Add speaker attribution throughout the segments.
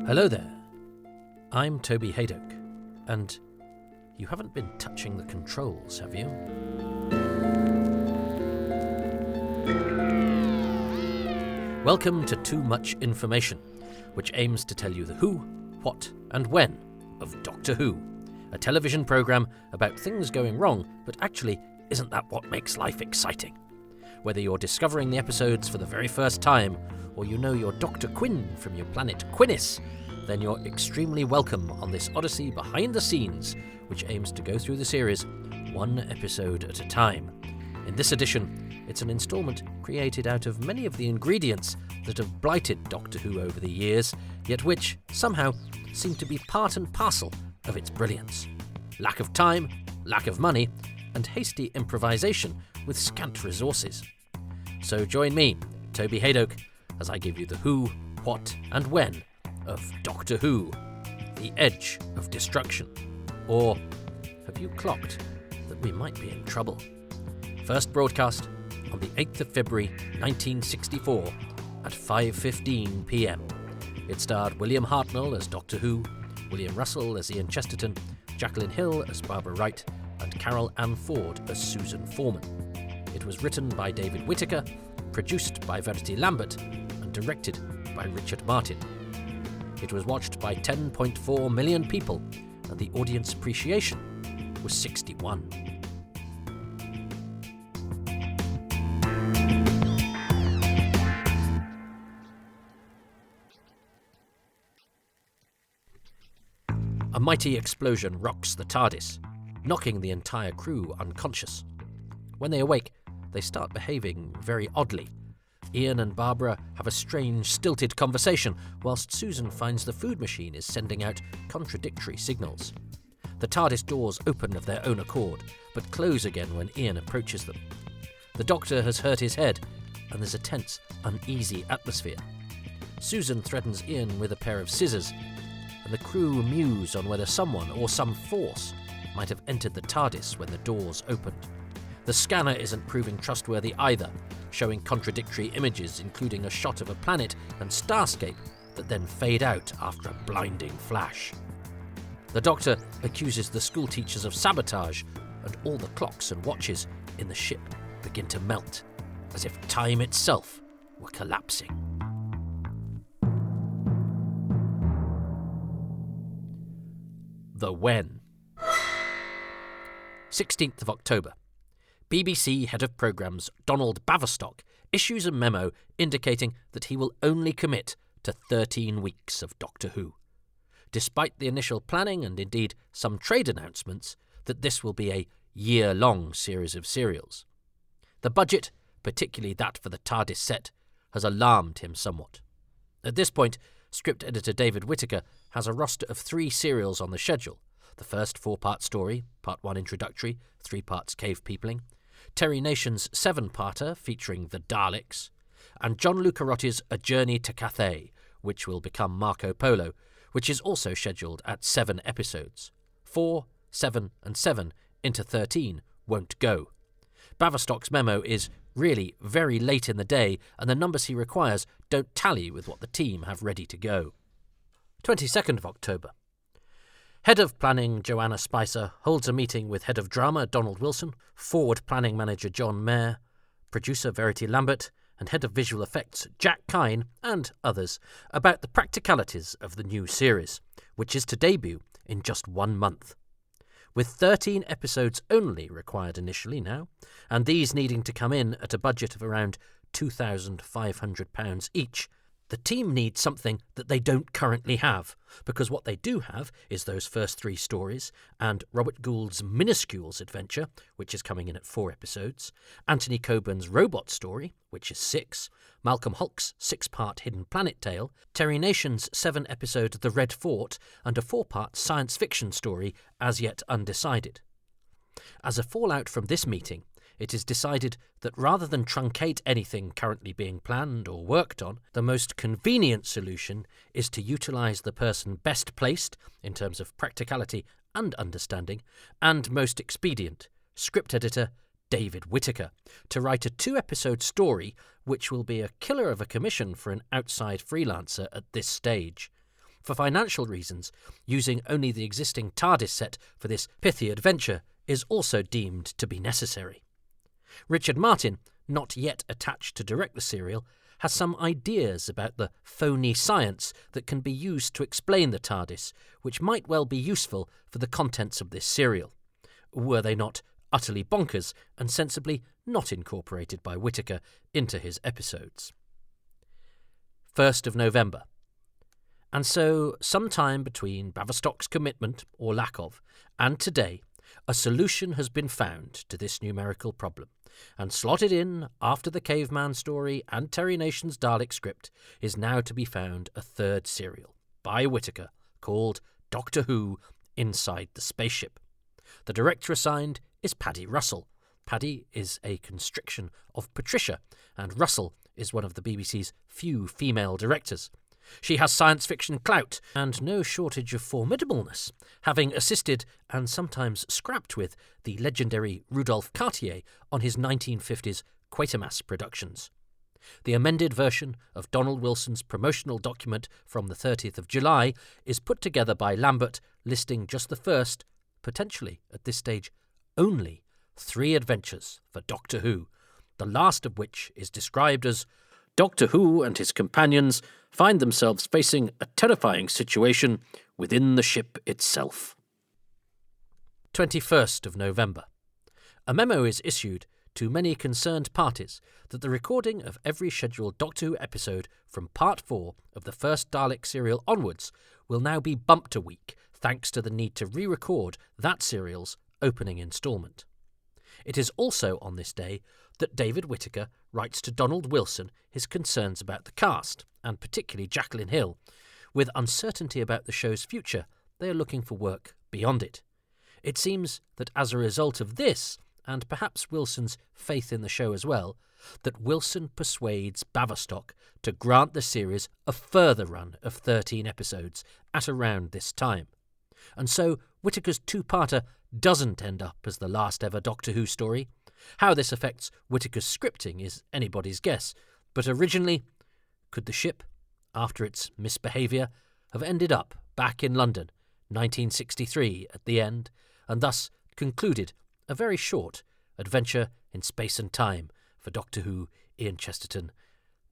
Speaker 1: Hello there, I'm Toby Haydock, and you haven't been touching the controls, have you? Welcome to Too Much Information, which aims to tell you the who, what, and when of Doctor Who, a television programme about things going wrong, but actually isn't that what makes life exciting? Whether you're discovering the episodes for the very first time, or you know your Dr. Quinn from your planet Quinnis, then you're extremely welcome on this odyssey behind the scenes, which aims to go through the series one episode at a time. In this edition, it's an instalment created out of many of the ingredients that have blighted Doctor Who over the years, yet which, somehow, seem to be part and parcel of its brilliance. Lack of time, lack of money, and hasty improvisation with scant resources. So join me, Toby Haydock, as I give you the who, what, and when of Doctor Who, the edge of destruction. Or have you clocked that we might be in trouble? First broadcast on the 8th of February 1964 at 5:15 p.m. It starred William Hartnell as Doctor Who, William Russell as Ian Chesterton, Jacqueline Hill as Barbara Wright, and Carol Ann Ford as Susan Foreman. It was written by David Whitaker, produced by Verity Lambert, and directed by Richard Martin. It was watched by 10.4 million people, and the audience appreciation was 61. A mighty explosion rocks the TARDIS, knocking the entire crew unconscious. When they awake, they start behaving very oddly. Ian and Barbara have a strange, stilted conversation, whilst Susan finds the food machine is sending out contradictory signals. The TARDIS doors open of their own accord, but close again when Ian approaches them. The Doctor has hurt his head, and there's a tense, uneasy atmosphere. Susan threatens Ian with a pair of scissors, and the crew muse on whether someone or some force might have entered the TARDIS when the doors opened. The scanner isn't proving trustworthy either, showing contradictory images including a shot of a planet and starscape that then fade out after a blinding flash. The Doctor accuses the schoolteachers of sabotage, and all the clocks and watches in the ship begin to melt, as if time itself were collapsing. The when. 16th of October. BBC Head of Programmes Donald Baverstock issues a memo indicating that he will only commit to 13 weeks of Doctor Who, despite the initial planning and indeed some trade announcements that this will be a year-long series of serials. The budget, particularly that for the TARDIS set, has alarmed him somewhat. At this point, script editor David Whitaker has a roster of 3 serials on the schedule: the first 4-part story, Part 1 introductory, 3 parts cave peopling, Terry Nation's 7-parter featuring the Daleks, and John Lucarotti's A Journey to Cathay, which will become Marco Polo, which is also scheduled at 7 episodes. 4, 7 and 7 into 13 won't go. Baverstock's memo is really very late in the day, and the numbers he requires don't tally with what the team have ready to go. 22nd of October. Head of Planning Joanna Spicer holds a meeting with Head of Drama Donald Wilson, Forward Planning Manager John Mayer, Producer Verity Lambert, and Head of Visual Effects Jack Kine, and others, about the practicalities of the new series, which is to debut in just 1 month. With 13 episodes only required initially now, and these needing to come in at a budget of around £2,500 each, the team needs something that they don't currently have, because what they do have is those first 3 stories, and Robert Gould's Minuscules adventure, which is coming in at 4 episodes, Anthony Coburn's Robot story, which is 6, Malcolm Hulke's 6-part Hidden Planet tale, Terry Nation's 7-episode The Red Fort, and a 4-part science fiction story as yet undecided. As a fallout from this meeting, it is decided that rather than truncate anything currently being planned or worked on, the most convenient solution is to utilise the person best placed, in terms of practicality and understanding, and most expedient, script editor David Whitaker, to write a 2-episode story which will be a killer of a commission for an outside freelancer at this stage. For financial reasons, using only the existing TARDIS set for this pithy adventure is also deemed to be necessary. Richard Martin, not yet attached to direct the serial, has some ideas about the phony science that can be used to explain the TARDIS, which might well be useful for the contents of this serial, were they not utterly bonkers and sensibly not incorporated by Whitaker into his episodes. 1st of November. And so, sometime between Baverstock's commitment, or lack of, and today, a solution has been found to this numerical problem, and slotted in after the Caveman story and Terry Nation's Dalek script is now to be found a third serial, by Whitaker, called Doctor Who Inside the Spaceship. The director assigned is Paddy Russell. Paddy is a constriction of Patricia, and Russell is one of the BBC's few female directors. She has science fiction clout and no shortage of formidableness, having assisted and sometimes scrapped with the legendary Rudolph Cartier on his 1950s Quatermass productions. The amended version of Donald Wilson's promotional document from the 30th of July is put together by Lambert, listing just the first, potentially at this stage only, 3 adventures for Doctor Who, the last of which is described as Doctor Who and his companions find themselves facing a terrifying situation within the ship itself. 21st of November. A memo is issued to many concerned parties that the recording of every scheduled Doctor Who episode from Part 4 of the first Dalek serial onwards will now be bumped a week, thanks to the need to re-record that serial's opening instalment. It is also on this day that David Whitaker writes to Donald Wilson his concerns about the cast, and particularly Jacqueline Hill. With uncertainty about the show's future, they are looking for work beyond it. It seems that as a result of this, and perhaps Wilson's faith in the show as well, that Wilson persuades Baverstock to grant the series a further run of 13 episodes at around this time. And so Whitaker's two-parter doesn't end up as the last ever Doctor Who story. How this affects Whitaker's scripting is anybody's guess, but originally, could the ship, after its misbehaviour, have ended up back in London, 1963 at the end, and thus concluded a very short adventure in space and time for Doctor Who, Ian Chesterton,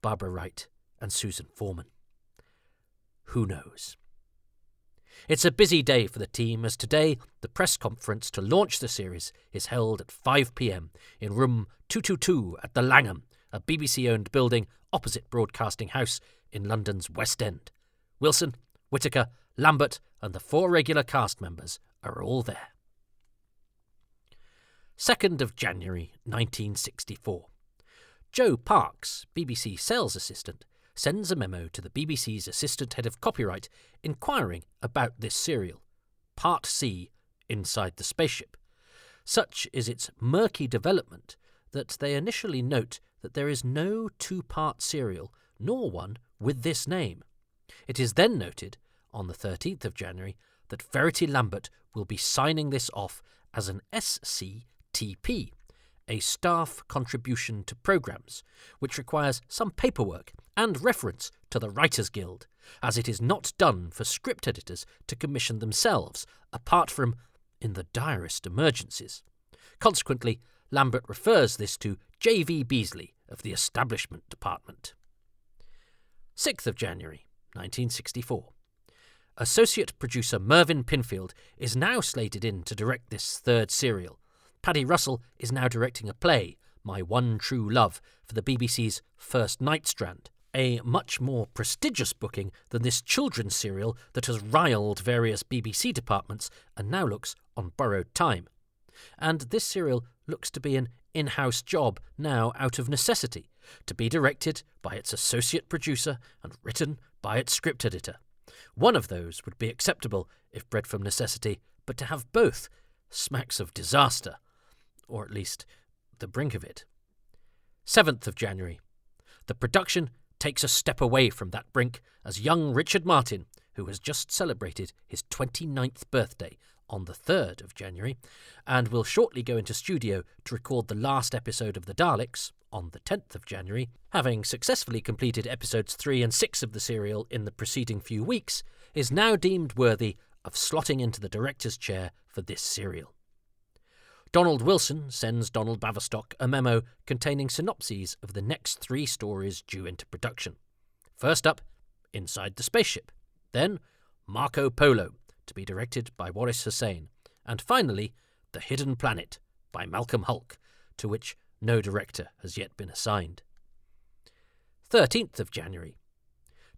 Speaker 1: Barbara Wright and Susan Foreman? Who knows? It's a busy day for the team, as today the press conference to launch the series is held at 5 p.m. in room 222 at the Langham, a BBC-owned building opposite Broadcasting House in London's West End. Wilson, Whitaker, Lambert and the 4 regular cast members are all there. 2nd of January 1964. Joe Parks, BBC sales assistant, sends a memo to the BBC's assistant head of copyright inquiring about this serial, Part C, Inside the Spaceship. Such is its murky development that they initially note that there is no 2-part serial, nor one with this name. It is then noted, on the 13th of January, that Verity Lambert will be signing this off as an SCTP, a staff contribution to programmes, which requires some paperwork and reference to the Writers' Guild, as it is not done for script editors to commission themselves, apart from in the direst emergencies. Consequently, Lambert refers this to J.V. Beasley of the Establishment Department. 6th of January, 1964. Associate producer Mervyn Pinfield is now slated in to direct this third serial. Paddy Russell is now directing a play, My One True Love, for the BBC's First Night Strand, a much more prestigious booking than this children's serial that has riled various BBC departments and now looks on borrowed time. And this serial looks to be an in-house job now out of necessity, to be directed by its associate producer and written by its script editor. One of those would be acceptable if bred from necessity, but to have both smacks of disaster, or at least the brink of it. 7th of January. The production takes a step away from that brink as young Richard Martin, who has just celebrated his 29th birthday on the 3rd of January, and will shortly go into studio to record the last episode of The Daleks, on the 10th of January, having successfully completed episodes 3 and 6 of the serial in the preceding few weeks, is now deemed worthy of slotting into the director's chair for this serial. Donald Wilson sends Donald Baverstock a memo containing synopses of the next 3 stories due into production. First up, Inside the Spaceship. Then, Marco Polo, to be directed by Waris Hussein. And finally, The Hidden Planet, by Malcolm Hulke, to which no director has yet been assigned. 13th of January.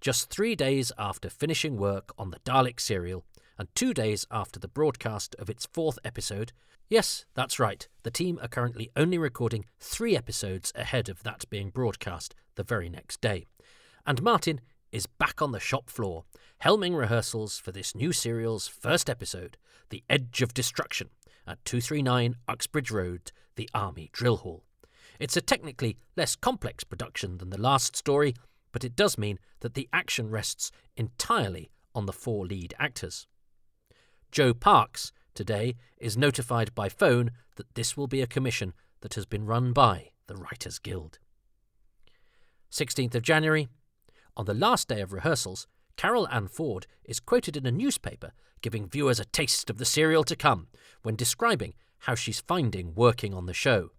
Speaker 1: Just 3 days after finishing work on the Dalek serial, and 2 days after the broadcast of its 4th episode, yes, that's right, the team are currently only recording 3 episodes ahead of that being broadcast the very next day. And Martin is back on the shop floor, helming rehearsals for this new serial's first episode, The Edge of Destruction, at 239 Uxbridge Road, the Army Drill Hall. It's a technically less complex production than the last story, but it does mean that the action rests entirely on the 4 lead actors. Joe Parks, today, is notified by phone that this will be a commission that has been run by the Writers' Guild. 16th of January. On the last day of rehearsals, Carol Ann Ford is quoted in a newspaper giving viewers a taste of the serial to come when describing how she's finding working on the show.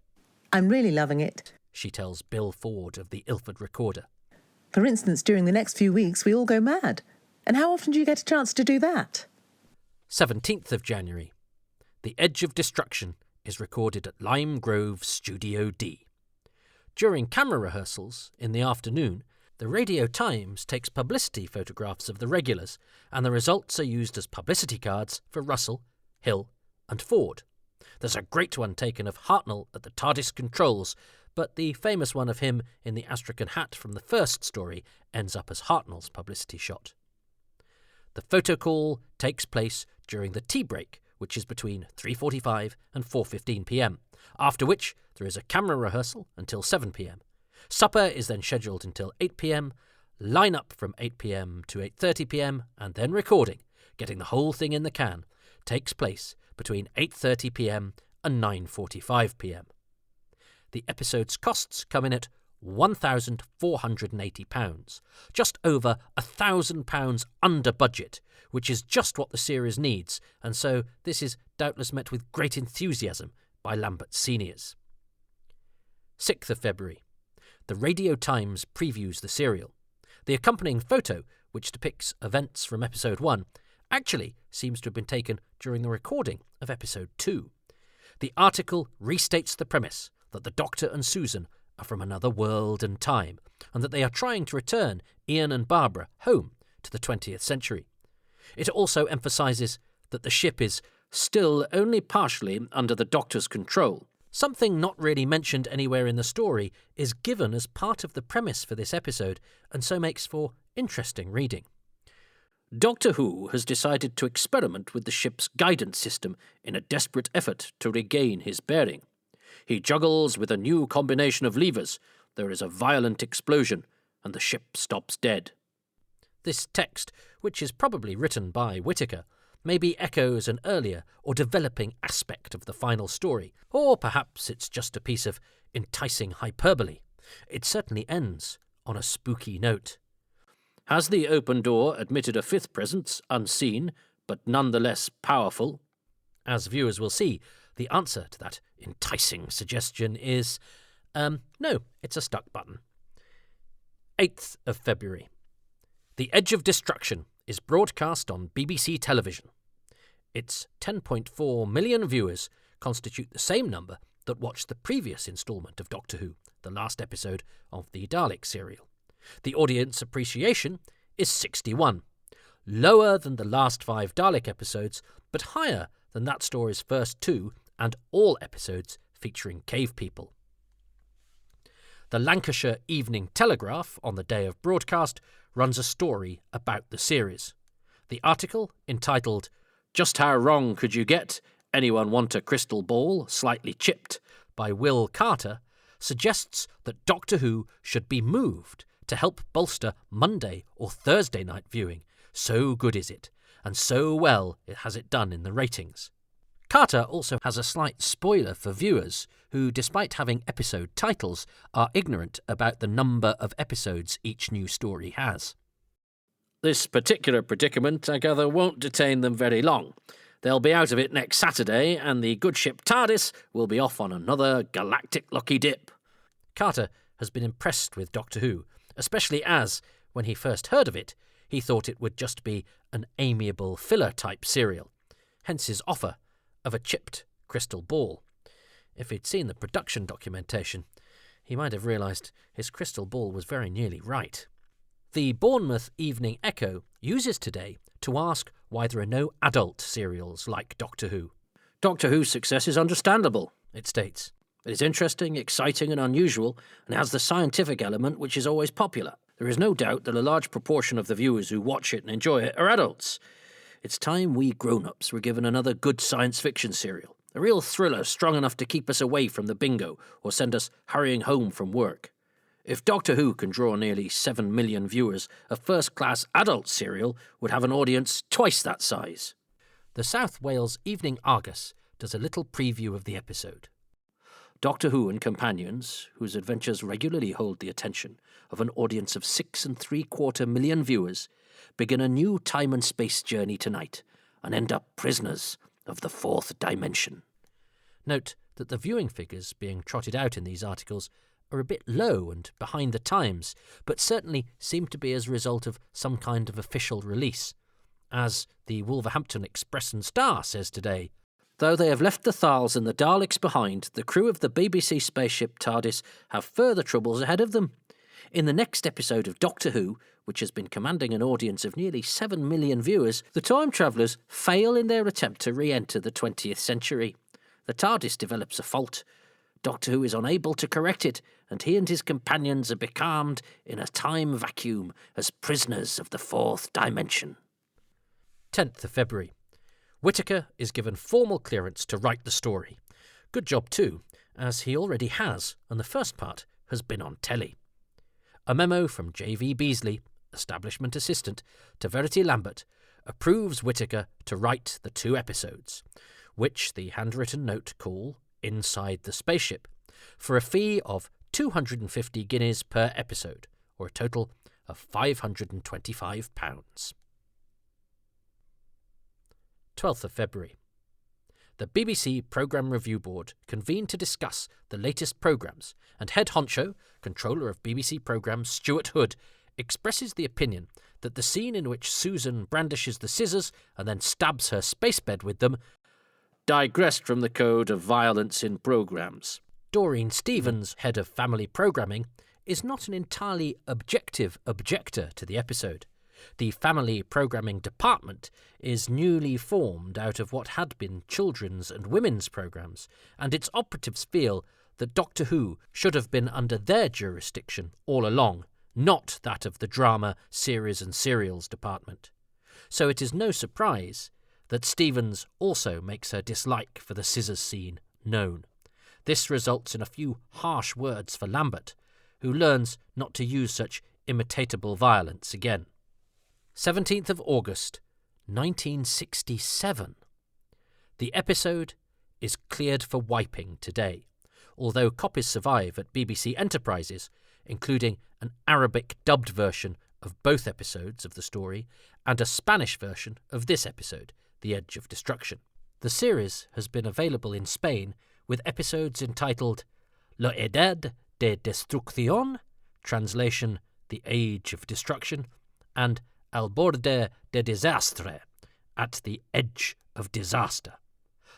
Speaker 2: I'm really loving it,
Speaker 1: she tells Bill Ford of the Ilford Recorder.
Speaker 2: For instance, during the next few weeks, we all go mad. And how often do you get a chance to do that?
Speaker 1: 17th of January. The Edge of Destruction is recorded at Lime Grove Studio D. During camera rehearsals, in the afternoon, the Radio Times takes publicity photographs of the regulars, and the results are used as publicity cards for Russell, Hill and Ford. There's a great one taken of Hartnell at the TARDIS controls, but the famous one of him in the Astrakhan hat from the first story ends up as Hartnell's publicity shot. The photo call takes place during the tea break, which is between 3:45 and 4:15 p.m, after which there is a camera rehearsal until 7 p.m. Supper is then scheduled until 8 p.m, line-up from 8 p.m. to 8:30 p.m, and then recording, getting the whole thing in the can, takes place between 8:30 p.m. and 9:45 p.m. The episode's costs come in at £1,480, just over £1,000 under budget, which is just what the series needs, and so this is doubtless met with great enthusiasm by Lambert seniors. 6th of February. The Radio Times previews the serial. The accompanying photo, which depicts events from episode 1, actually seems to have been taken during the recording of episode 2. The article restates the premise that the Doctor and Susan are from another world and time, and that they are trying to return Ian and Barbara home to the 20th century. It also emphasises that the ship is still only partially under the Doctor's control. Something not really mentioned anywhere in the story is given as part of the premise for this episode, and so makes for interesting reading. Doctor Who has decided to experiment with the ship's guidance system in a desperate effort to regain his bearing. He juggles with a new combination of levers, there is a violent explosion, and the ship stops dead. This text, which is probably written by Whitaker, maybe echoes an earlier or developing aspect of the final story, or perhaps it's just a piece of enticing hyperbole. It certainly ends on a spooky note. Has the open door admitted a 5th presence, unseen, but nonetheless powerful? As viewers will see, the answer to that enticing suggestion is, no, it's a stuck button. 8th of February. The Edge of Destruction is broadcast on BBC television. Its 10.4 million viewers constitute the same number that watched the previous instalment of Doctor Who, the last episode of the Dalek serial. The audience appreciation is 61, lower than the last 5 Dalek episodes, but higher than that story's first 2 and all episodes featuring cave people. The Lancashire Evening Telegraph, on the day of broadcast, runs a story about the series. The article, entitled "Just How Wrong Could You Get? Anyone Want a Crystal Ball? Slightly Chipped?" by Will Carter, suggests that Doctor Who should be moved to help bolster Monday or Thursday night viewing. So good is it, and so well has it done in the ratings. Carter also has a slight spoiler for viewers who, despite having episode titles, are ignorant about the number of episodes each new story has. This particular predicament, I gather, won't detain them very long. They'll be out of it next Saturday, and the good ship TARDIS will be off on another galactic lucky dip. Carter has been impressed with Doctor Who, especially as, when he first heard of it, he thought it would just be an amiable filler-type serial, hence his offer of a chipped crystal ball. If he'd seen the production documentation, he might have realised his crystal ball was very nearly right. The Bournemouth Evening Echo uses today to ask why there are no adult serials like Doctor Who. Doctor Who's success is understandable, it states. It is interesting, exciting and unusual, and has the scientific element which is always popular. There is no doubt that a large proportion of the viewers who watch it and enjoy it are adults. It's time we grown-ups were given another good science fiction serial. A real thriller strong enough to keep us away from the bingo or send us hurrying home from work. If Doctor Who can draw nearly 7 million viewers, a first-class adult serial would have an audience twice that size. The South Wales Evening Argus does a little preview of the episode. Doctor Who and companions, whose adventures regularly hold the attention of an audience of 6.75 million viewers, begin a new time and space journey tonight and end up prisoners of the fourth dimension. Note that the viewing figures being trotted out in these articles are a bit low and behind the times, but certainly seem to be as a result of some kind of official release. As the Wolverhampton Express and Star says today, though they have left the Thals and the Daleks behind, the crew of the BBC spaceship TARDIS have further troubles ahead of them. In the next episode of Doctor Who, which has been commanding an audience of nearly 7 million viewers, the time travellers fail in their attempt to re-enter the 20th century. The TARDIS develops a fault. Doctor Who is unable to correct it, and he and his companions are becalmed in a time vacuum as prisoners of the fourth dimension. 10th of February. Whitaker is given formal clearance to write the story. Good job too, as he already has, and the first part has been on telly. A memo from J.V. Beasley, establishment assistant, to Verity Lambert approves Whitaker to write the 2 episodes, which the handwritten note call Inside the Spaceship, for a fee of 250 guineas per episode, or a total of £525. 12th of February. The BBC Programme Review Board convened to discuss the latest programmes, and head honcho, controller of BBC programmes Stuart Hood, expresses the opinion that the scene in which Susan brandishes the scissors and then stabs her space bed with them digressed from the code of violence in programmes. Doreen Stevens, head of family programming, is not an entirely objective objector to the episode. The family programming department is newly formed out of what had been children's and women's programmes, and its operatives feel that Doctor Who should have been under their jurisdiction all along, not that of the drama, series and serials department. So it is no surprise that Stevens also makes her dislike for the scissors scene known. This results in a few harsh words for Lambert, who learns not to use such imitatable violence again. 17th of August, 1967. The episode is cleared for wiping today, although copies survive at BBC Enterprises, including an Arabic dubbed version of both episodes of the story and a Spanish version of this episode, The Edge of Destruction. The series has been available in Spain with episodes entitled La Edad de Destrucción, translation The Age of Destruction, and Al Borde de Desastre, At the Edge of Disaster.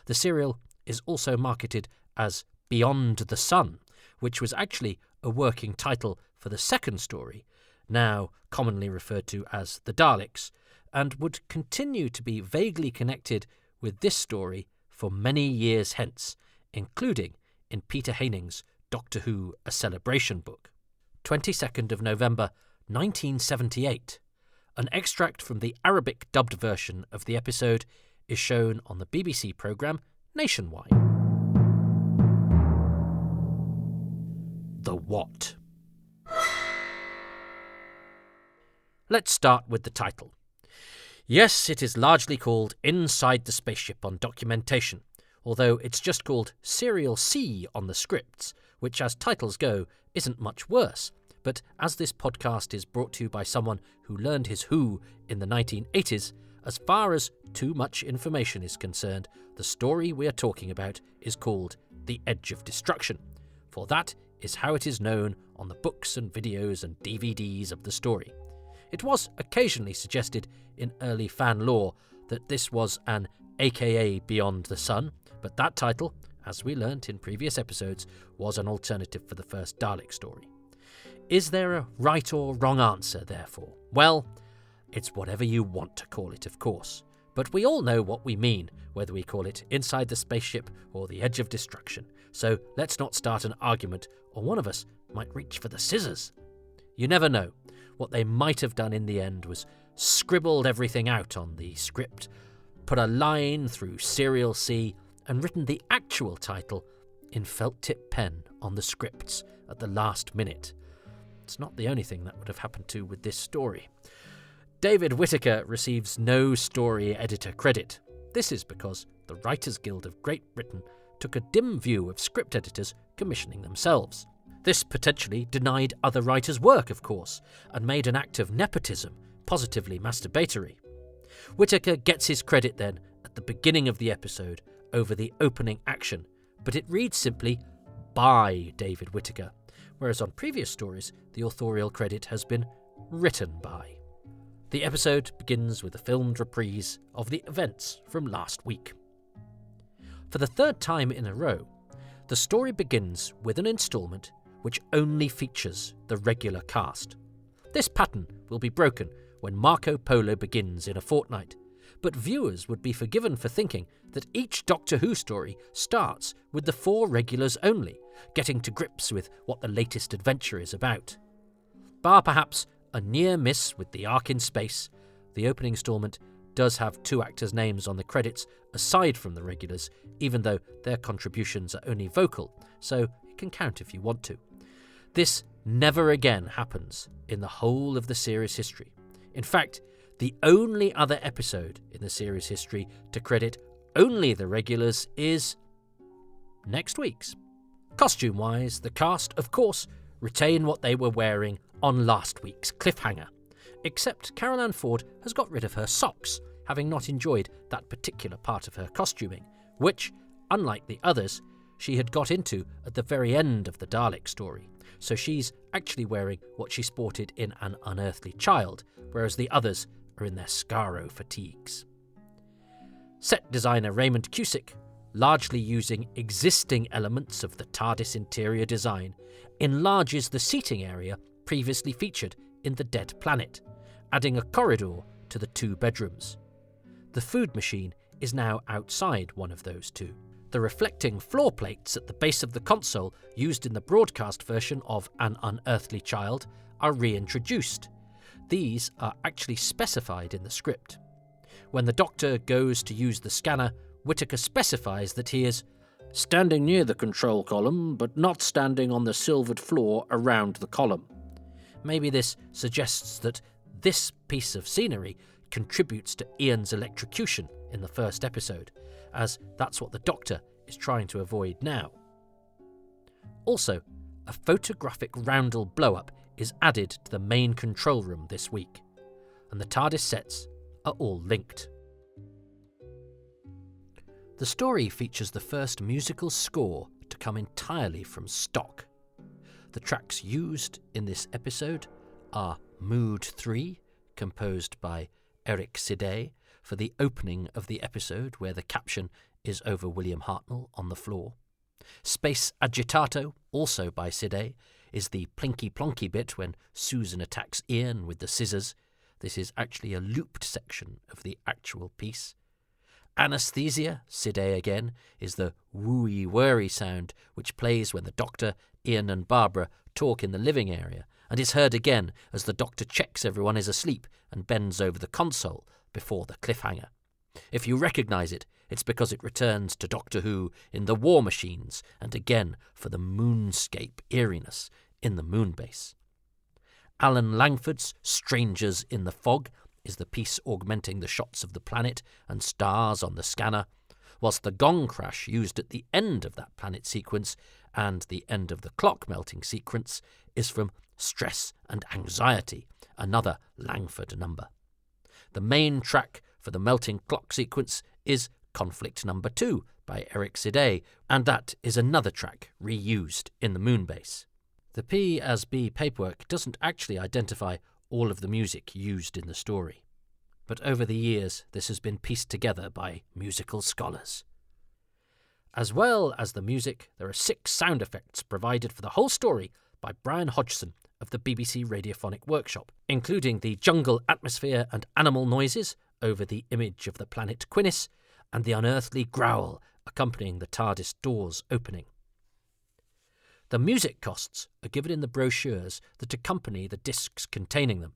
Speaker 1: The serial is also marketed as Beyond the Sun, which was actually a working title for the second story, now commonly referred to as The Daleks, and would continue to be vaguely connected with this story for many years hence, including in Peter Haining's Doctor Who A Celebration book. 22nd of November 1978. An extract from the Arabic dubbed version of the episode is shown on the BBC programme Nationwide. The What? Let's start with the title. Yes, it is largely called Inside the Spaceship on documentation, although it's just called Serial C on the scripts, which as titles go isn't much worse. But as this podcast is brought to you by someone who learned his Who in the 1980s, as far as too much information is concerned, the story we are talking about is called The Edge of Destruction, for that is how it is known on the books and videos and DVDs of the story. It was occasionally suggested in early fan lore that this was an AKA Beyond the Sun, but that title, as we learnt in previous episodes, was an alternative for the first Dalek story. Is there a right or wrong answer, therefore? Well, it's whatever you want to call it, of course. But we all know what we mean, whether we call it Inside the Spaceship or The Edge of Destruction. So let's not start an argument, or one of us might reach for the scissors. You never know. What they might have done in the end was scribbled everything out on the script, put a line through Serial C, and written the actual title in felt-tip pen on the scripts at the last minute. It's not the only thing that would have happened to with this story. David Whitaker receives no story editor credit. This is because the Writers' Guild of Great Britain took a dim view of script editors commissioning themselves. This potentially denied other writers' work, of course, and made an act of nepotism positively masturbatory. Whitaker gets his credit then at the beginning of the episode over the opening action, but it reads simply, by David Whitaker, whereas on previous stories the authorial credit has been written by. The episode begins with a filmed reprise of the events from last week. For the third time in a row, the story begins with an instalment which only features the regular cast. This pattern will be broken when Marco Polo begins in a fortnight, but viewers would be forgiven for thinking that each Doctor Who story starts with the 4 regulars only, getting to grips with what the latest adventure is about. Bar perhaps a near miss with the Ark in Space, the opening instalment does have 2 actors' names on the credits aside from the regulars, even though their contributions are only vocal, so it can count if you want to. This never again happens in the whole of the series' history. In fact, the only other episode in the series' history to credit only the regulars is next week's. Costume-wise, the cast, of course, retain what they were wearing on last week's cliffhanger, except Carol Ann Ford has got rid of her socks, having not enjoyed that particular part of her costuming, which, unlike the others, she had got into at the very end of the Dalek story, so she's actually wearing what she sported in An Unearthly Child, whereas the others are in their Scaro fatigues. Set designer Raymond Cusick, largely using existing elements of the TARDIS interior design, enlarges the seating area previously featured in The Dead Planet, adding a corridor to the 2 bedrooms. The food machine is now outside one of those 2. The reflecting floor plates at the base of the console used in the broadcast version of An Unearthly Child are reintroduced. These are actually specified in the script. When the Doctor goes to use the scanner, Whitaker specifies that he is standing near the control column, but not standing on the silvered floor around the column. Maybe this suggests that this piece of scenery contributes to Ian's electrocution in the first episode, as that's what the Doctor is trying to avoid now. Also, a photographic roundel blow-up is added to the main control room this week, and the TARDIS sets are all linked. The story features the first musical score to come entirely from stock. The tracks used in this episode are Mood 3, composed by Eric Sidey, for the opening of the episode where the caption is over William Hartnell on the floor. Space Agitato, also by Sidey, is the plinky-plonky bit when Susan attacks Ian with the scissors. This is actually a looped section of the actual piece. Anesthesia, Sidey again, is the wooey-whirry sound which plays when the Doctor, Ian and Barbara talk in the living area, and is heard again as the Doctor checks everyone is asleep and bends over the console before the cliffhanger. If you recognise it, it's because it returns to Doctor Who in the War Machines, and again for the moonscape eeriness in the Moonbase. Alan Langford's Strangers in the Fog is the piece augmenting the shots of the planet and stars on the scanner, whilst the gong crash used at the end of that planet sequence and the end of the clock melting sequence is from Stress and Anxiety, another Langford number. The main track for the melting clock sequence is Conflict Number 2 by Eric Sidé, and that is another track reused in the Moonbase. The P as B paperwork doesn't actually identify all of the music used in the story, but over the years this has been pieced together by musical scholars. As well as the music, there are 6 sound effects provided for the whole story by Brian Hodgson of the BBC Radiophonic Workshop, including the jungle atmosphere and animal noises over the image of the planet Quinis, and the unearthly growl accompanying the TARDIS doors opening. The music costs are given in the brochures that accompany the discs containing them.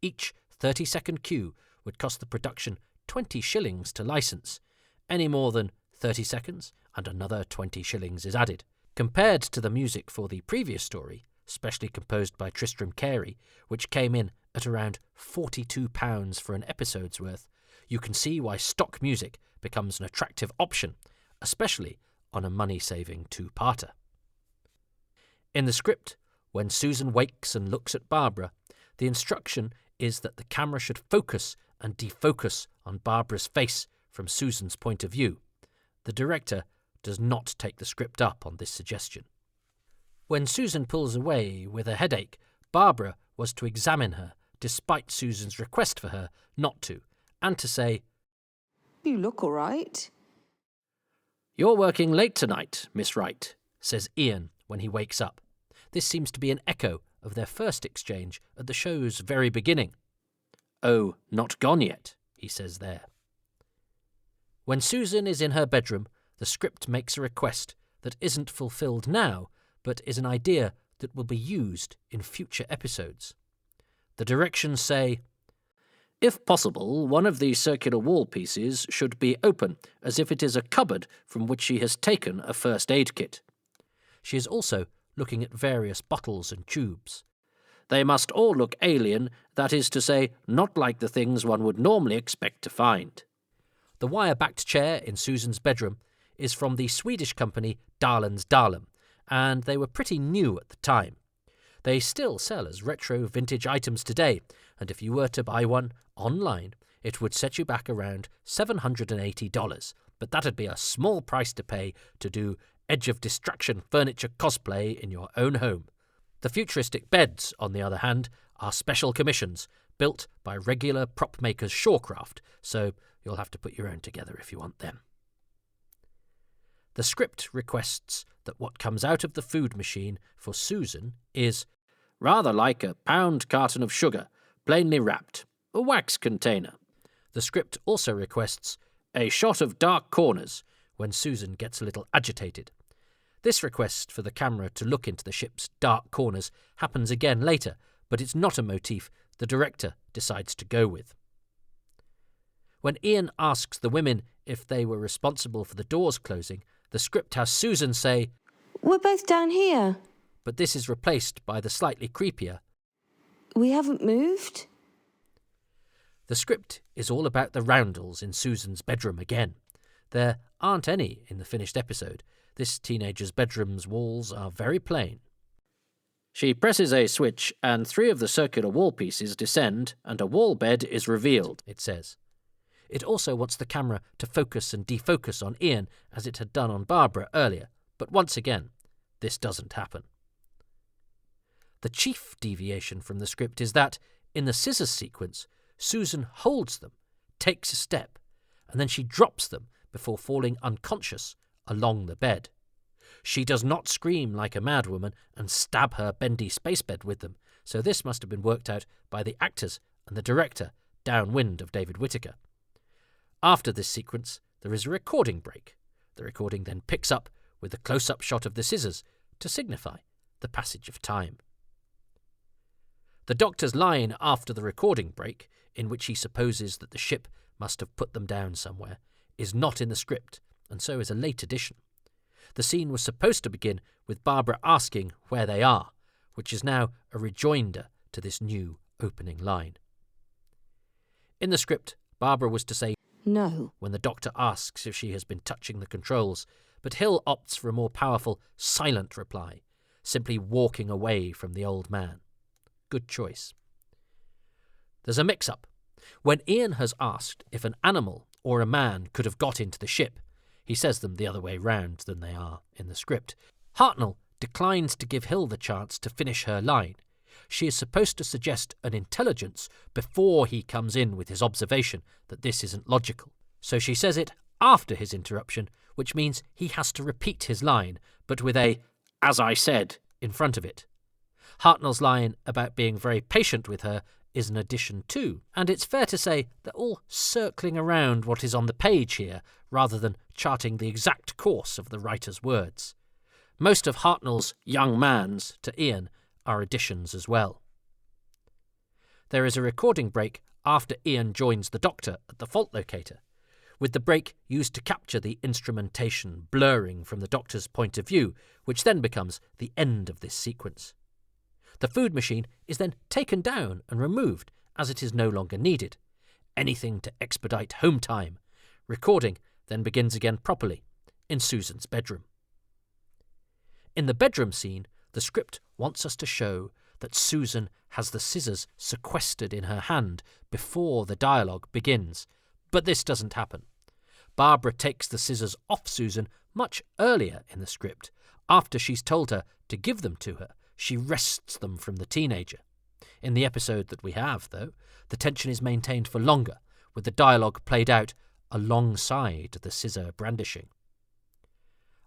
Speaker 1: Each 30-second cue would cost the production 20 shillings to license. Any more than 30 seconds, and another 20 shillings is added. Compared to the music for the previous story, specially composed by Tristram Carey, which came in at around £42 for an episode's worth, you can see why stock music becomes an attractive option, especially on a money-saving 2-parter. In the script, when Susan wakes and looks at Barbara, the instruction is that the camera should focus and defocus on Barbara's face from Susan's point of view. The director does not take the script up on this suggestion. When Susan pulls away with a headache, Barbara was to examine her, despite Susan's request for her not to, and to say,
Speaker 3: "You look all right."
Speaker 1: "You're working late tonight, Miss Wright," says Ian when he wakes up. This seems to be an echo of their first exchange at the show's very beginning. "Oh, not gone yet," he says there. When Susan is in her bedroom, the script makes a request that isn't fulfilled now, but is an idea that will be used in future episodes. The directions say, "If possible, one of the circular wall pieces should be open, as if it is a cupboard from which she has taken a first aid kit." She is also looking at various bottles and tubes. "They must all look alien, that is to say, not like the things one would normally expect to find." The wire-backed chair in Susan's bedroom is from the Swedish company Dahlens Dahlem, and they were pretty new at the time. They still sell as retro vintage items today, and if you were to buy one online, it would set you back around $780, but that'd be a small price to pay to do Edge of Destruction furniture cosplay in your own home. The futuristic beds, on the other hand, are special commissions, built by regular prop makers Shawcraft, so you'll have to put your own together if you want them. The script requests that what comes out of the food machine for Susan is rather like a pound carton of sugar, plainly wrapped, a wax container. The script also requests a shot of dark corners when Susan gets a little agitated. This request for the camera to look into the ship's dark corners happens again later, but it's not a motif the director decides to go with. When Ian asks the women if they were responsible for the doors closing, the script has Susan say,
Speaker 3: "We're both down here.
Speaker 1: but this is replaced by the slightly creepier,
Speaker 3: We haven't moved."
Speaker 1: The script is all about the roundels in Susan's bedroom again. There aren't any in the finished episode. This teenager's bedroom's walls are very plain. She presses a switch and 3 of the circular wall pieces descend and a wall bed is revealed, it says. It also wants the camera to focus and defocus on Ian as it had done on Barbara earlier, but once again, this doesn't happen. The chief deviation from the script is that, in the scissors sequence, Susan holds them, takes a step, and then she drops them before falling unconscious along the bed. She does not scream like a madwoman and stab her bendy space bed with them, so this must have been worked out by the actors and the director downwind of David Whitaker. After this sequence, there is a recording break. The recording then picks up with a close-up shot of the scissors to signify the passage of time. The Doctor's line after the recording break, in which he supposes that the ship must have put them down somewhere, is not in the script, and so is a late addition. The scene was supposed to begin with Barbara asking where they are, which is now a rejoinder to this new opening line. In the script, Barbara was to say,
Speaker 3: No.
Speaker 1: when the doctor asks if she has been touching the controls, but Hill opts for a more powerful, silent reply, simply walking away from the old man. Good choice. There's a mix-up. When Ian has asked if an animal or a man could have got into the ship, he says them the other way round than they are in the script. Hartnell declines to give Hill the chance to finish her line. She is supposed to suggest an intelligence before he comes in with his observation that this isn't logical. So she says it after his interruption, which means he has to repeat his line, but with a "as I said" in front of it. Hartnell's line about being very patient with her is an addition too, and it's fair to say they're all circling around what is on the page here, rather than charting the exact course of the writer's words. Most of Hartnell's young man's to Ian are additions as well. There is a recording break after Ian joins the doctor at the fault locator, with the break used to capture the instrumentation blurring from the doctor's point of view, which then becomes the end of this sequence. The food machine is then taken down and removed as it is no longer needed. Anything to expedite home time. Recording then begins again properly in Susan's bedroom. In the bedroom scene, the script wants us to show that Susan has the scissors sequestered in her hand before the dialogue begins, but this doesn't happen. Barbara takes the scissors off Susan much earlier in the script. After she's told her to give them to her, she wrests them from the teenager. In the episode that we have, though, the tension is maintained for longer, with the dialogue played out alongside the scissor brandishing.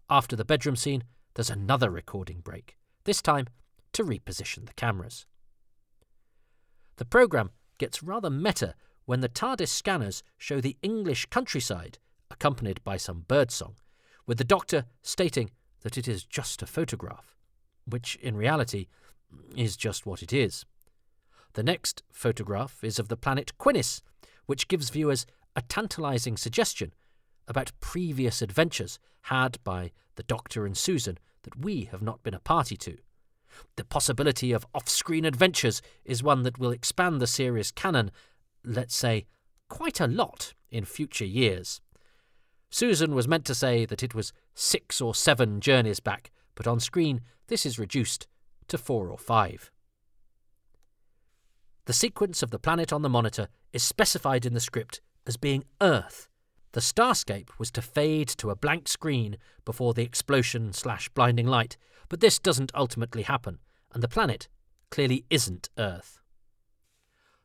Speaker 1: After the bedroom scene, there's another recording break, this time to reposition the cameras. The programme gets rather meta when the TARDIS scanners show the English countryside, accompanied by some birdsong, with the Doctor stating that it is just a photograph, which in reality is just what it is. The next photograph is of the planet Quinis, which gives viewers a tantalising suggestion about previous adventures had by the Doctor and Susan that we have not been a party to. The possibility of off-screen adventures is one that will expand the series canon, let's say, quite a lot in future years. Susan was meant to say that it was 6 or 7 journeys back, but on screen this is reduced to 4 or 5. The sequence of the planet on the monitor is specified in the script as being Earth. The starscape was to fade to a blank screen before the explosion/blinding light, but this doesn't ultimately happen, and the planet clearly isn't Earth.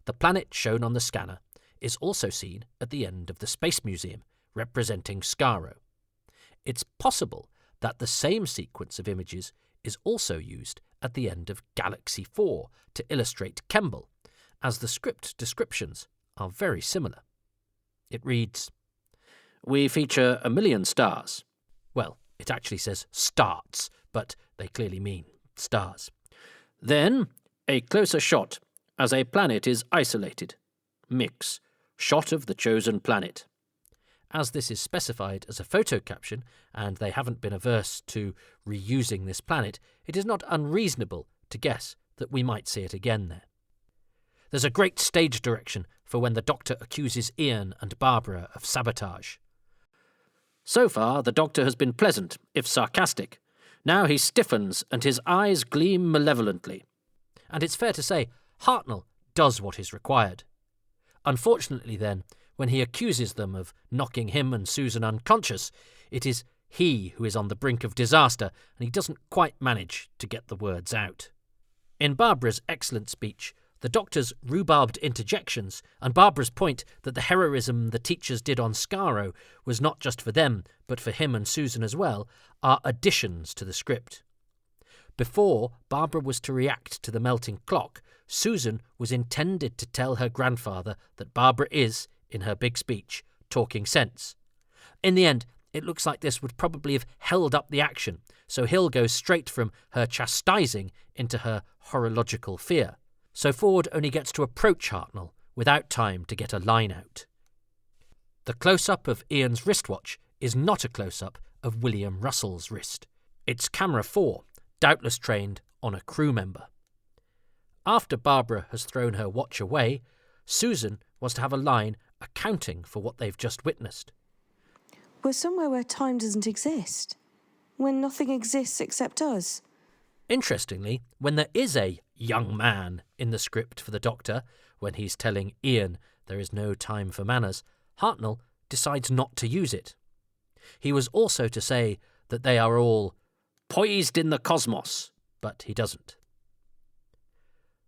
Speaker 1: The planet shown on the scanner is also seen at the end of the Space Museum, representing Skaro. It's possible that the same sequence of images is also used at the end of Galaxy 4 to illustrate Kemble, as the script descriptions are very similar. It reads, "We feature 1,000,000 stars." Well, it actually says starts, but they clearly mean stars. Then, a closer shot as a planet is isolated. Mix. Shot of the chosen planet. As this is specified as a photo caption, and they haven't been averse to reusing this planet, it is not unreasonable to guess that we might see it again there. There's a great stage direction for when the Doctor accuses Ian and Barbara of sabotage. So far, the Doctor has been pleasant, if sarcastic. Now he stiffens and his eyes gleam malevolently. And it's fair to say, Hartnell does what is required. Unfortunately, then, when he accuses them of knocking him and Susan unconscious, it is he who is on the brink of disaster, and he doesn't quite manage to get the words out. In Barbara's excellent speech, the Doctor's rhubarbed interjections, and Barbara's point that the heroism the teachers did on Skaro was not just for them, but for him and Susan as well, are additions to the script. Before Barbara was to react to the melting clock, Susan was intended to tell her grandfather that Barbara is, in her big speech, talking sense. In the end, it looks like this would probably have held up the action, so Hill goes straight from her chastising into her horological fear. So Ford only gets to approach Hartnell without time to get a line out. The close-up of Ian's wristwatch is not a close-up of William Russell's wrist. It's camera 4, doubtless trained on a crew member. After Barbara has thrown her watch away, Susan was to have a line accounting for what they've just witnessed.
Speaker 3: We're somewhere where time doesn't exist. When nothing exists except us.
Speaker 1: Interestingly, when there is a young man in the script for the Doctor, when he's telling Ian there is no time for manners, Hartnell decides not to use it. He was also to say that they are all poised in the cosmos, but he doesn't.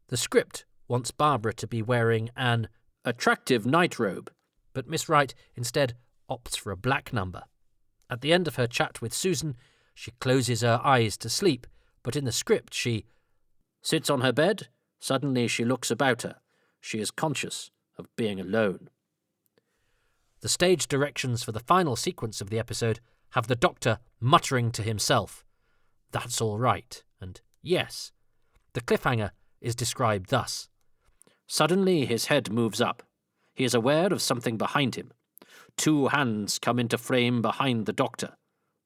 Speaker 1: The script wants Barbara to be wearing an attractive night robe, but Miss Wright instead opts for a black number. At the end of her chat with Susan, she closes her eyes to sleep, but in the script she sits on her bed. Suddenly she looks about her. She is conscious of being alone. The stage directions for the final sequence of the episode have the Doctor muttering to himself, "That's all right," and "yes." The cliffhanger is described thus. Suddenly his head moves up. He is aware of something behind him. 2 hands come into frame behind the Doctor.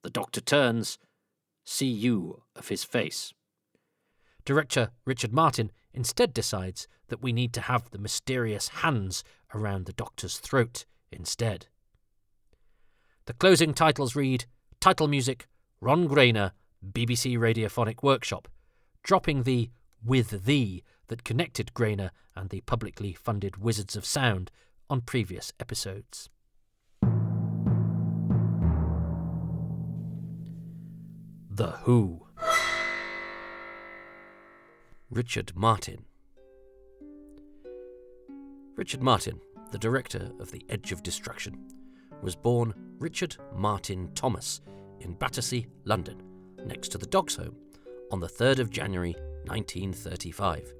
Speaker 1: The Doctor turns. See you of his face. Director Richard Martin instead decides that we need to have the mysterious hands around the Doctor's throat instead. The closing titles read, title music, Ron Grainer, BBC Radiophonic Workshop, dropping the "with thee" that connected Grainer and the publicly funded Wizards of Sound on previous episodes. The Who. Richard Martin. Richard Martin, the director of The Edge of Destruction, was born Richard Martin Thomas in Battersea, London, next to the Dogs Home, on the 3rd of January 1935,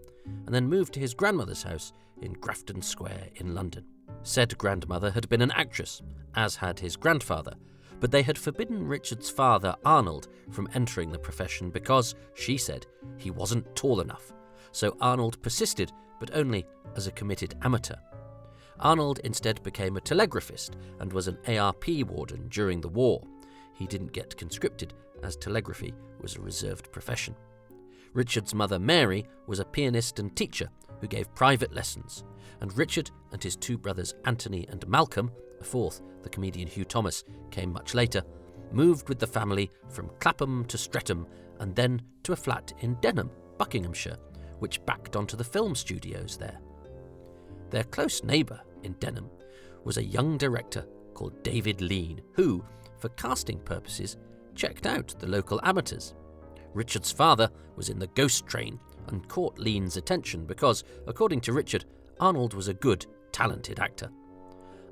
Speaker 1: and then moved to his grandmother's house in Grafton Square in London. Said grandmother had been an actress, as had his grandfather, but they had forbidden Richard's father, Arnold, from entering the profession because, she said, he wasn't tall enough. So Arnold persisted, but only as a committed amateur. Arnold instead became a telegraphist and was an ARP warden during the war. He didn't get conscripted, as telegraphy was a reserved profession. Richard's mother, Mary, was a pianist and teacher who gave private lessons, and Richard and his 2 brothers Anthony and Malcolm, a fourth, the comedian Hugh Thomas, came much later, moved with the family from Clapham to Streatham and then to a flat in Denham, Buckinghamshire, which backed onto the film studios there. Their close neighbour in Denham was a young director called David Lean, who, for casting purposes, checked out the local amateurs. Richard's father was in the Ghost Train and caught Lean's attention because, according to Richard, Arnold was a good, talented actor.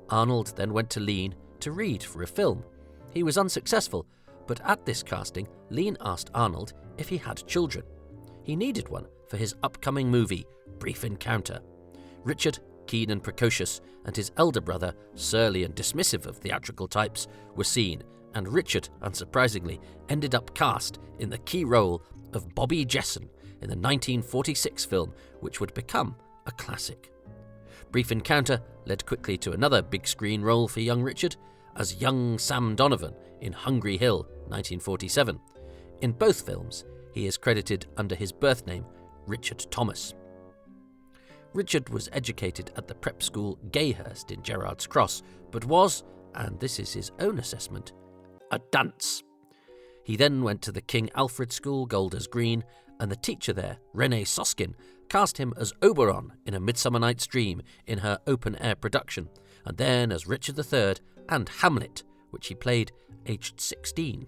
Speaker 1: Arnold then went to Lean to read for a film. He was unsuccessful, but at this casting, Lean asked Arnold if he had children. He needed one for his upcoming movie, Brief Encounter. Richard, keen and precocious, and his elder brother, surly and dismissive of theatrical types, were seen, and Richard, unsurprisingly, ended up cast in the key role of Bobby Jesson in the 1946 film, which would become a classic. Brief Encounter led quickly to another big screen role for young Richard, as young Sam Donovan in Hungry Hill, 1947. In both films, he is credited under his birth name, Richard Thomas. Richard was educated at the prep school Gayhurst in Gerrards Cross, but was, and this is his own assessment, a dunce. He then went to the King Alfred School, Golders Green, and the teacher there, Renée Soskin, cast him as Oberon in A Midsummer Night's Dream in her open-air production, and then as Richard III and Hamlet, which he played aged 16.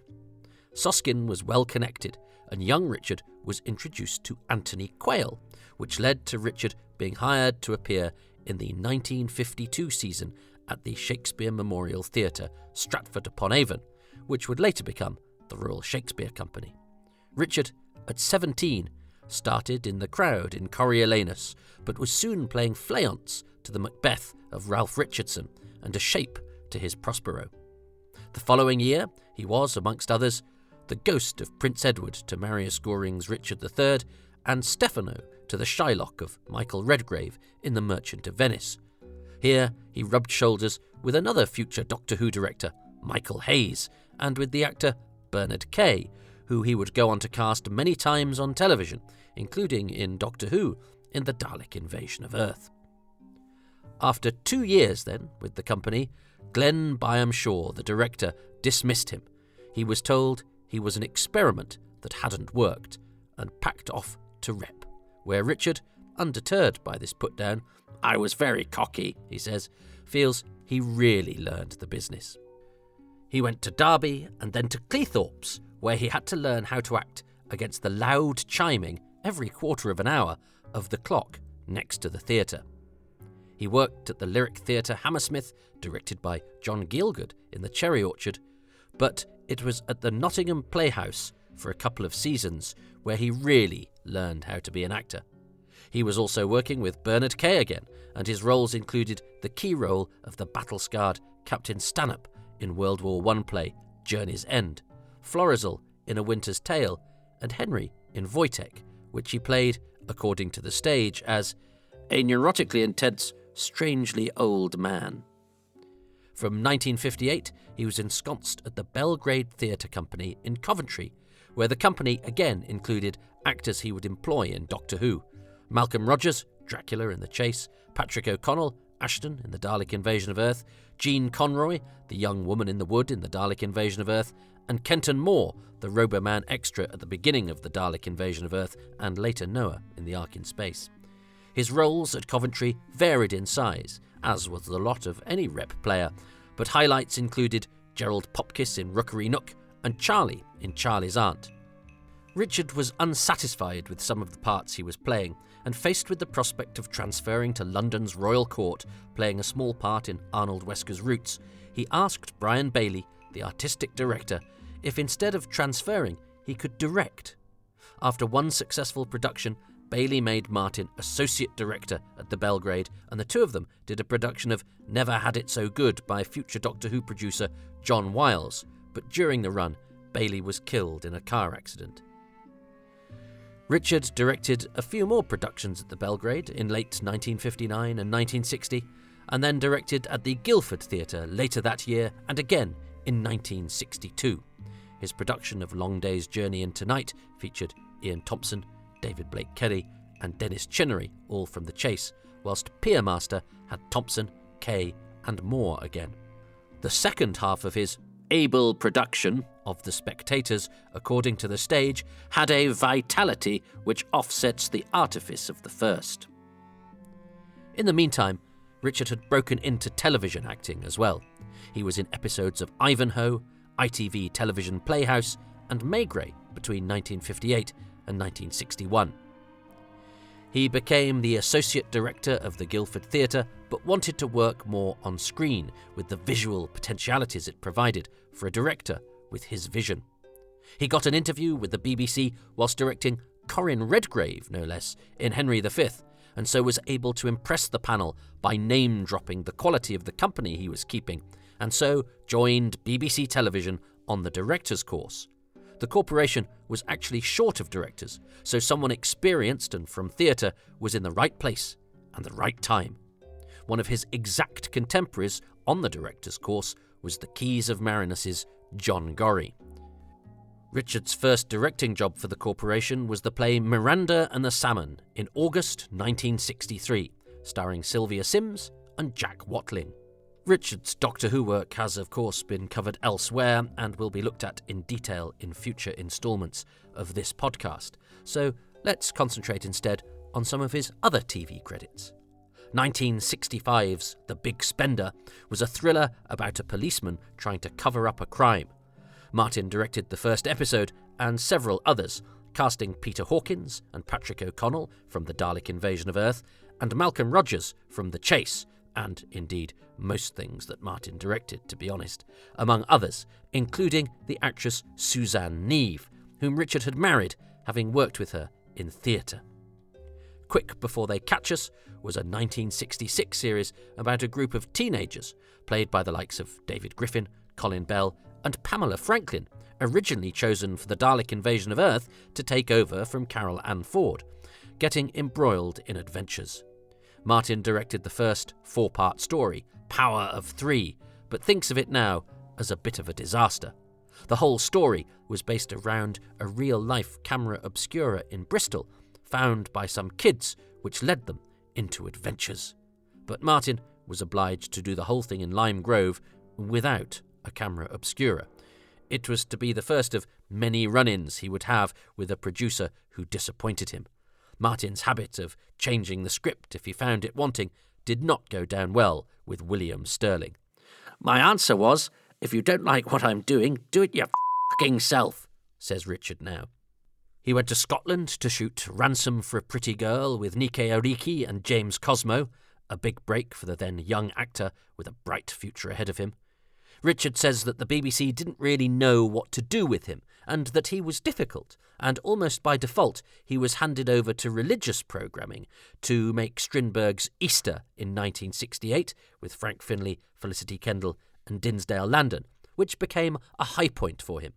Speaker 1: Soskin was well connected, and young Richard was introduced to Anthony Quayle, which led to Richard being hired to appear in the 1952 season at the Shakespeare Memorial Theatre, Stratford-upon-Avon, which would later become the Royal Shakespeare Company. Richard, at 17, started in the crowd in Coriolanus, but was soon playing Fleance to the Macbeth of Ralph Richardson and a Shape to his Prospero. The following year, he was, amongst others, the ghost of Prince Edward to Marius Goring's Richard III, and Stephano to the Shylock of Michael Redgrave in The Merchant of Venice. Here, he rubbed shoulders with another future Doctor Who director, Michael Hayes, and with the actor Bernard Kay, who he would go on to cast many times on television, including in Doctor Who in The Dalek Invasion of Earth. After 2 years, then, with the company, Glenn Byam Shaw, the director, dismissed him. He was told he was an experiment that hadn't worked, and packed off to Rep, where Richard, undeterred by this put-down, "I was very cocky," he says, feels he really learned the business. He went to Derby and then to Cleethorpes, where he had to learn how to act against the loud chiming every quarter of an hour of the clock next to the theatre. He worked at the Lyric Theatre Hammersmith, directed by John Gielgud in the Cherry Orchard, but it was at the Nottingham Playhouse for a couple of seasons where he really learned how to be an actor. He was also working with Bernard Kay again, and his roles included the key role of the battle-scarred Captain Stanhope in World War I play Journey's End, Florizel in A Winter's Tale, and Henry in Whitaker, which he played, according to the stage, as a neurotically intense, strangely old man. From 1958, he was ensconced at the Belgrade Theatre Company in Coventry, where the company again included actors he would employ in Doctor Who: Malcolm Rogers, Dracula in The Chase, Patrick O'Connell, Ashton in The Dalek Invasion of Earth, Jean Conroy, the young woman in the wood in The Dalek Invasion of Earth, and Kenton Moore, the Roboman extra at the beginning of The Dalek Invasion of Earth and later Noah in The Ark in Space. His roles at Coventry varied in size, as was the lot of any Rep player, but highlights included Gerald Popkiss in Rookery Nook and Charlie in Charlie's Aunt. Richard was unsatisfied with some of the parts he was playing, and faced with the prospect of transferring to London's Royal Court, playing a small part in Arnold Wesker's Roots, he asked Brian Bailey, the artistic director, if instead of transferring, he could direct. After one successful production, Bailey made Martin associate director at the Belgrade, and the two of them did a production of Never Had It So Good by future Doctor Who producer John Wiles, but during the run, Bailey was killed in a car accident. Richard directed a few more productions at the Belgrade in late 1959 and 1960, and then directed at the Guildford Theatre later that year and again in 1962. His production of Long Day's Journey into Night featured Ian Thompson, David Blake Kelly and Dennis Chinnery, all from The Chase, whilst Pier Master had Thompson, Kay and Moore again. The second half of his able production of The Spectators, according to the stage, had a vitality which offsets the artifice of the first. In the meantime, Richard had broken into television acting as well. He was in episodes of Ivanhoe, ITV Television Playhouse and Maigret between 1958 and 1961. He became the associate director of the Guildford Theatre, but wanted to work more on screen with the visual potentialities it provided for a director with his vision. He got an interview with the BBC whilst directing Corin Redgrave, no less, in Henry V, and so was able to impress the panel by name-dropping the quality of the company he was keeping, and so joined BBC Television on the director's course. The corporation was actually short of directors, so someone experienced and from theatre was in the right place and the right time. One of his exact contemporaries on the director's course was the Keys of Marinus' John Gorrie. Richard's first directing job for the corporation was the play Miranda and the Salmon in August 1963, starring Sylvia Sims and Jack Watling. Richard's Doctor Who work has, of course, been covered elsewhere and will be looked at in detail in future instalments of this podcast, so let's concentrate instead on some of his other TV credits. 1965's The Big Spender was a thriller about a policeman trying to cover up a crime. Martin directed the first episode and several others, casting Peter Hawkins and Patrick O'Connell from The Dalek Invasion of Earth and Malcolm Rogers from The Chase, and indeed most things that Martin directed, to be honest, among others, including the actress Suzanne Neve, whom Richard had married, having worked with her in theatre. Quick Before They Catch Us was a 1966 series about a group of teenagers, played by the likes of David Griffin, Colin Bell and Pamela Franklin, originally chosen for the Dalek Invasion of Earth to take over from Carol Ann Ford, getting embroiled in adventures. Martin directed the first 4-part story, Power of Three, but thinks of it now as a bit of a disaster. The whole story was based around a real-life camera obscura in Bristol, found by some kids, which led them into adventures. but Martin was obliged to do the whole thing in Lime Grove without a camera obscura. It was to be the first of many run-ins he would have with a producer who disappointed him. Martin's habit of changing the script if he found it wanting did not go down well with William Sterling. "My answer was, if you don't like what I'm doing, do it your f***ing self," says Richard now. He went to Scotland to shoot Ransom for a Pretty Girl with Nike Aoriki and James Cosmo, a big break for the then young actor with a bright future ahead of him. Richard says that the BBC didn't really know what to do with him, and that he was difficult, and almost by default he was handed over to religious programming to make Strindberg's Easter in 1968 with Frank Finlay, Felicity Kendall and Dinsdale Landon, which became a high point for him.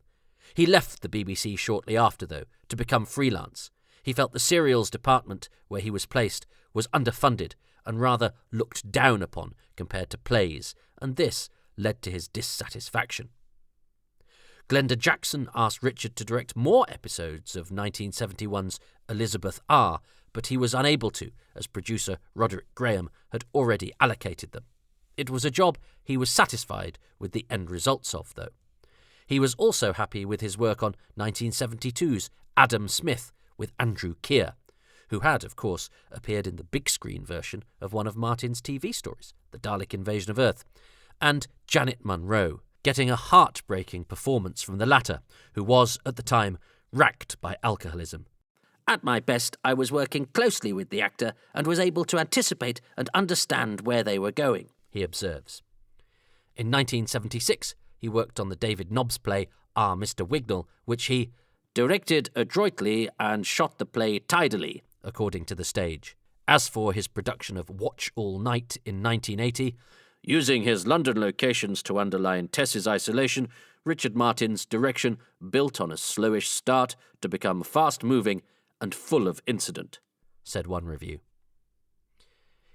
Speaker 1: He left the BBC shortly after, though, to become freelance. He felt the serials department where he was placed was underfunded and rather looked down upon compared to plays, and this led to his dissatisfaction. Glenda Jackson asked Richard to direct more episodes of 1971's Elizabeth R., but he was unable to, as producer Roderick Graham had already allocated them. It was a job he was satisfied with the end results of, though. He was also happy with his work on 1972's Adam Smith with Andrew Keir, who had, of course, appeared in the big screen version of one of Martin's TV stories, The Dalek Invasion of Earth, and Janet Munro, getting a heartbreaking performance from the latter, who was, at the time, racked by alcoholism. "At my best, I was working closely with the actor and was able to anticipate and understand where they were going," he observes. In 1976, he worked on the David Nobbs play Ah, Mr. Wignall, which he directed adroitly and shot the play tidily, according to the Stage. As for his production of Watch All Night in 1980, using his London locations to underline Tess's isolation, Richard Martin's direction built on a slowish start to become fast-moving and full of incident, said one review.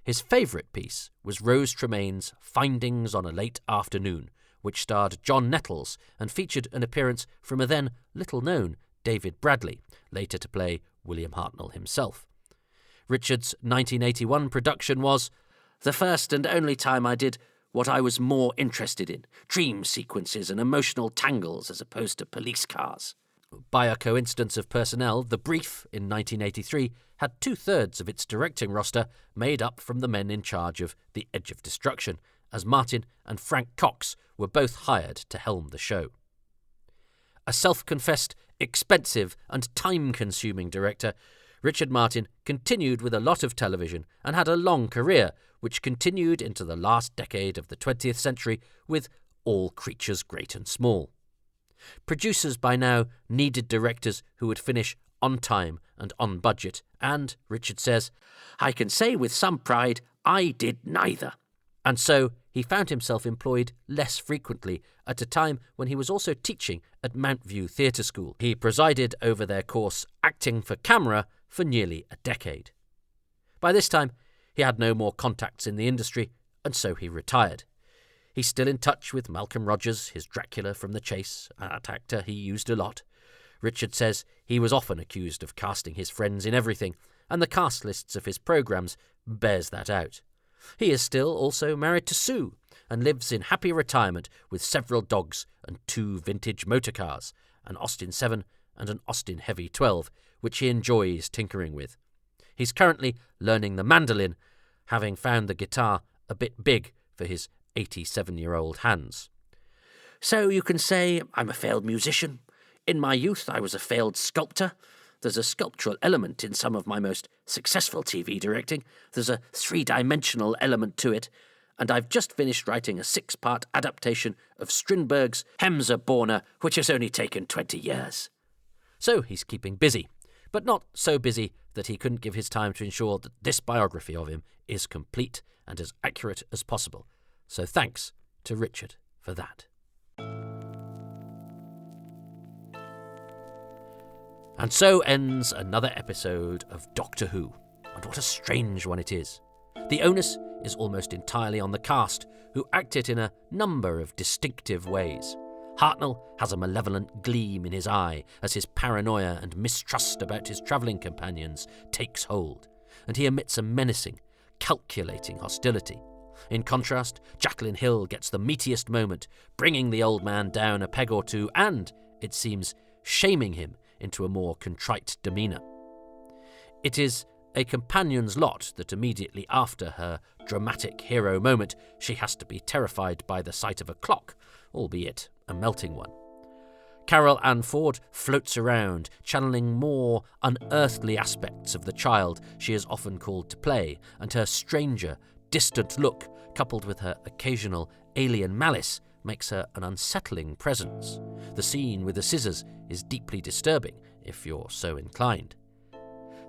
Speaker 1: His favourite piece was Rose Tremaine's Findings on a Late Afternoon, which starred John Nettles and featured an appearance from a then little-known David Bradley, later to play William Hartnell himself. Richard's 1981 production was the first and only time I did what I was more interested in, dream sequences and emotional tangles as opposed to police cars. By a coincidence of personnel, The Brief in 1983 had 2/3 of its directing roster made up from the men in charge of The Edge of Destruction, as Martin and Frank Cox were both hired to helm the show. A self-confessed, expensive and time-consuming director, Richard Martin continued with a lot of television and had a long career, which continued into the last decade of the 20th century with All Creatures Great and Small. Producers by now needed directors who would finish on time and on budget, and, Richard says, "I can say with some pride, I did neither." And so he found himself employed less frequently at a time when he was also teaching at Mount View Theatre School. He presided over their course Acting for Camera for nearly a decade. By this time, he had no more contacts in the industry, and so he retired. He's still in touch with Malcolm Rogers, his Dracula from The Chase, that actor he used a lot. Richard says he was often accused of casting his friends in everything, and the cast lists of his programmes bears that out. He is still also married to Sue, and lives in happy retirement with several dogs and 2 vintage motor cars, an Austin 7 and an Austin Heavy 12, which he enjoys tinkering with. He's currently learning the mandolin, having found the guitar a bit big for his 87-year-old hands. "So you can say I'm a failed musician. In my youth I was a failed sculptor. There's a sculptural element in some of my most successful TV directing. There's a 3-dimensional element to it. And I've just finished writing a 6-part adaptation of Strindberg's Hemser Borner, which has only taken 20 years. So he's keeping busy, but not so busy that he couldn't give his time to ensure that this biography of him is complete and as accurate as possible. So thanks to Richard for that. And so ends another episode of Doctor Who, and what a strange one it is. The onus is almost entirely on the cast, who act it in a number of distinctive ways. Hartnell has a malevolent gleam in his eye as his paranoia and mistrust about his travelling companions takes hold, and he emits a menacing, calculating hostility. In contrast, Jacqueline Hill gets the meatiest moment, bringing the old man down a peg or two and, it seems, shaming him into a more contrite demeanour. It is a companion's lot that immediately after her dramatic hero moment she has to be terrified by the sight of a clock, albeit a melting one. Carol Ann Ford floats around, channeling more unearthly aspects of the child she is often called to play, and her stranger, distant look, coupled with her occasional alien malice, makes her an unsettling presence. The scene with the scissors is deeply disturbing, if you're so inclined.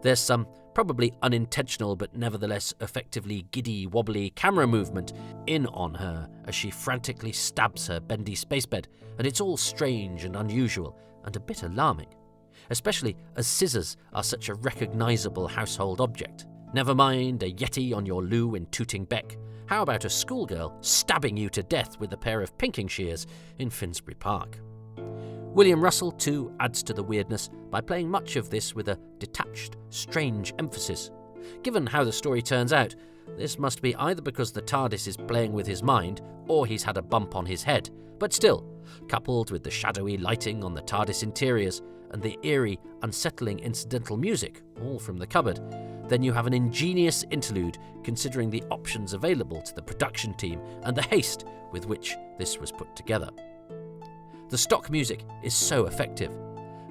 Speaker 1: There's some probably unintentional but nevertheless effectively giddy, wobbly camera movement in on her as she frantically stabs her bendy spacebed, and it's all strange and unusual and a bit alarming, especially as scissors are such a recognisable household object. Never mind a Yeti on your loo in Tooting Bec. How about a schoolgirl stabbing you to death with a pair of pinking shears in Finsbury Park? William Russell, too, adds to the weirdness by playing much of this with a detached, strange emphasis. Given how the story turns out, this must be either because the TARDIS is playing with his mind or he's had a bump on his head. But still, coupled with the shadowy lighting on the TARDIS interiors and the eerie, unsettling incidental music, all from the cupboard, then you have an ingenious interlude considering the options available to the production team and the haste with which this was put together. The stock music is so effective,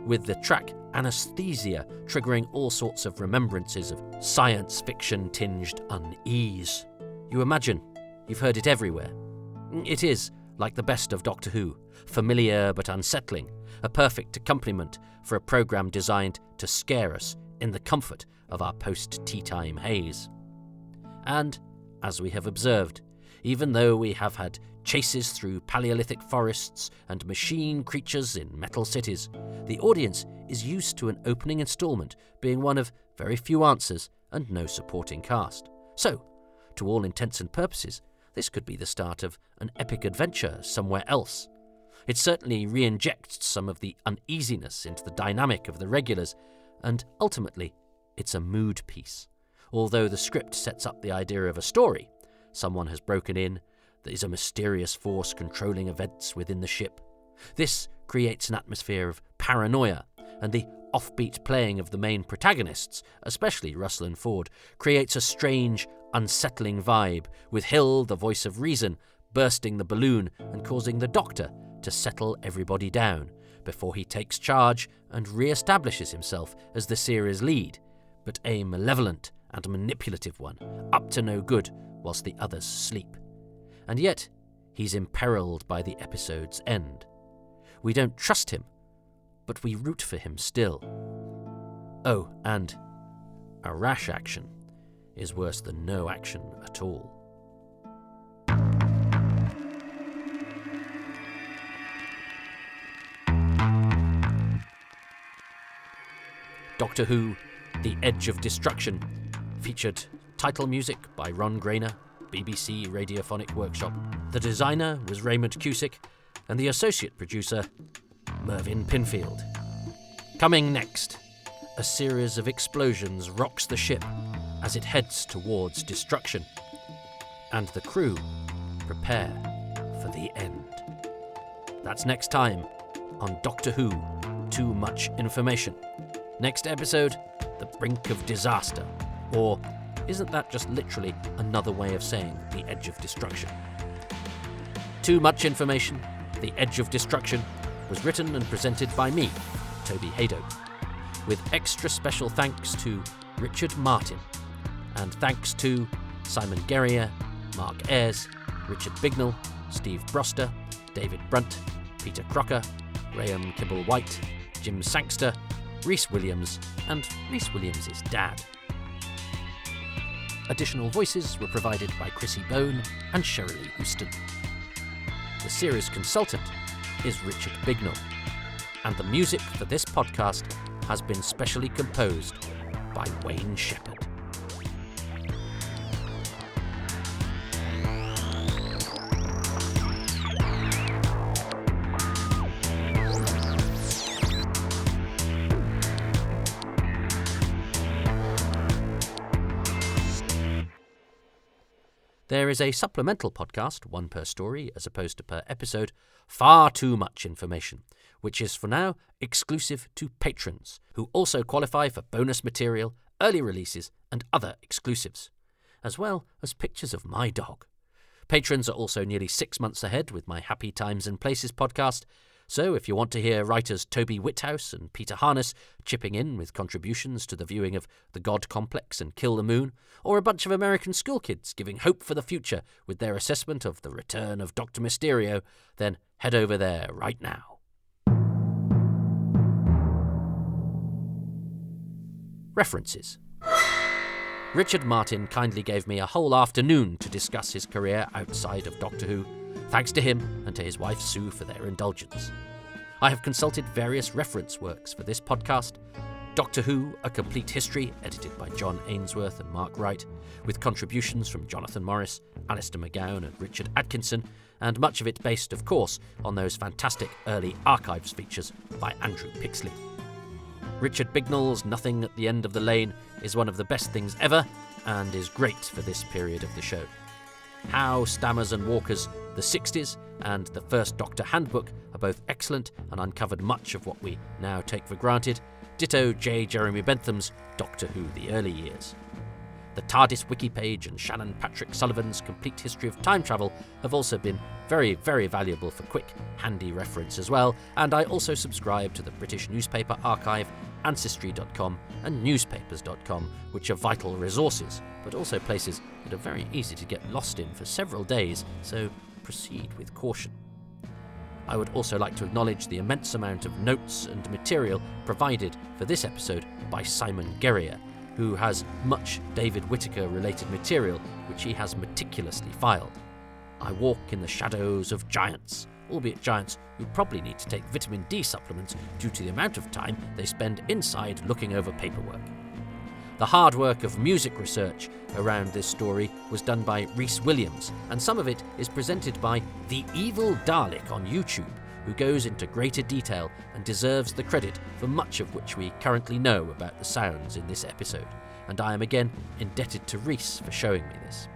Speaker 1: with the track Anesthesia triggering all sorts of remembrances of science fiction-tinged unease. You imagine you've heard it everywhere. It is, like the best of Doctor Who, familiar but unsettling, a perfect accompaniment for a programme designed to scare us in the comfort of our post-tea-time haze. And, as we have observed, even though we have had chases through Paleolithic forests and machine creatures in metal cities, the audience is used to an opening instalment being one of very few answers and no supporting cast. So, to all intents and purposes, this could be the start of an epic adventure somewhere else. It certainly re-injects some of the uneasiness into the dynamic of the regulars, and ultimately, it's a mood piece. Although the script sets up the idea of a story, someone has broken in, there is a mysterious force controlling events within the ship. This creates an atmosphere of paranoia, and the offbeat playing of the main protagonists, especially Russell and Ford, creates a strange, unsettling vibe, with Hill, the voice of reason, bursting the balloon and causing the Doctor to settle everybody down, before he takes charge and re-establishes himself as the series lead, but a malevolent and manipulative one, up to no good whilst the others sleep. And yet, he's imperiled by the episode's end. We don't trust him, but we root for him still. Oh, and a rash action is worse than no action at all. Doctor Who, The Edge of Destruction, featured title music by Ron Grainer, BBC Radiophonic Workshop. The designer was Raymond Cusick, and the associate producer, Mervyn Pinfield. Coming next, a series of explosions rocks the ship as it heads towards destruction, and the crew prepare for the end. That's next time on Doctor Who, Too Much Information. Next episode, The Brink of Disaster, or isn't that just literally another way of saying the edge of destruction? Too Much Information, The Edge of Destruction, was written and presented by me, Toby Haydock, with extra special thanks to Richard Martin, and thanks to Simon Guerrier, Mark Ayres, Richard Bignell, Steve Broster, David Brunt, Peter Crocker, Graham Kibble-White, Jim Sangster, Rhys Williams, and Rhys Williams' dad. Additional voices were provided by Chrissy Bone and Shirley Houston. The series consultant is Richard Bignell, and the music for this podcast has been specially composed by Wayne Shepherd. There is a supplemental podcast, one per story as opposed to per episode, Far Too Much Information, which is for now exclusive to patrons, who also qualify for bonus material, early releases and other exclusives, as well as pictures of my dog. Patrons are also nearly 6 months ahead with my Happy Times and Places podcast, so if you want to hear writers Toby Whithouse and Peter Harness chipping in with contributions to the viewing of The God Complex and Kill the Moon, or a bunch of American schoolkids giving hope for the future with their assessment of The Return of Dr. Mysterio, then head over there right now. References. Richard Martin kindly gave me a whole afternoon to discuss his career outside of Doctor Who. Thanks to him and to his wife Sue for their indulgence. I have consulted various reference works for this podcast. Doctor Who, A Complete History, edited by John Ainsworth and Mark Wright, with contributions from Jonathan Morris, Alistair McGowan and Richard Atkinson, and much of it based, of course, on those fantastic early archives features by Andrew Pixley. Richard Bignell's Nothing at the End of the Lane is one of the best things ever, and is great for this period of the show. How, Stammers and Walkers, The 60s, and The First Doctor Handbook are both excellent and uncovered much of what we now take for granted. Ditto J. Jeremy Bentham's Doctor Who The Early Years. The TARDIS wiki page and Shannon Patrick Sullivan's Complete History of Time Travel have also been very, very valuable for quick, handy reference as well, and I also subscribe to the British Newspaper Archive, Ancestry.com and Newspapers.com, which are vital resources, but also places that are very easy to get lost in for several days, so proceed with caution. I would also like to acknowledge the immense amount of notes and material provided for this episode by Simon Guerrier, who has much David Whitaker related material which he has meticulously filed. I walk in the shadows of giants, albeit giants who probably need to take vitamin D supplements due to the amount of time they spend inside looking over paperwork. The hard work of music research around this story was done by Rhys Williams, and some of it is presented by The Evil Dalek on YouTube, who goes into greater detail and deserves the credit for much of which we currently know about the sounds in this episode, and I am again indebted to Rhys for showing me this.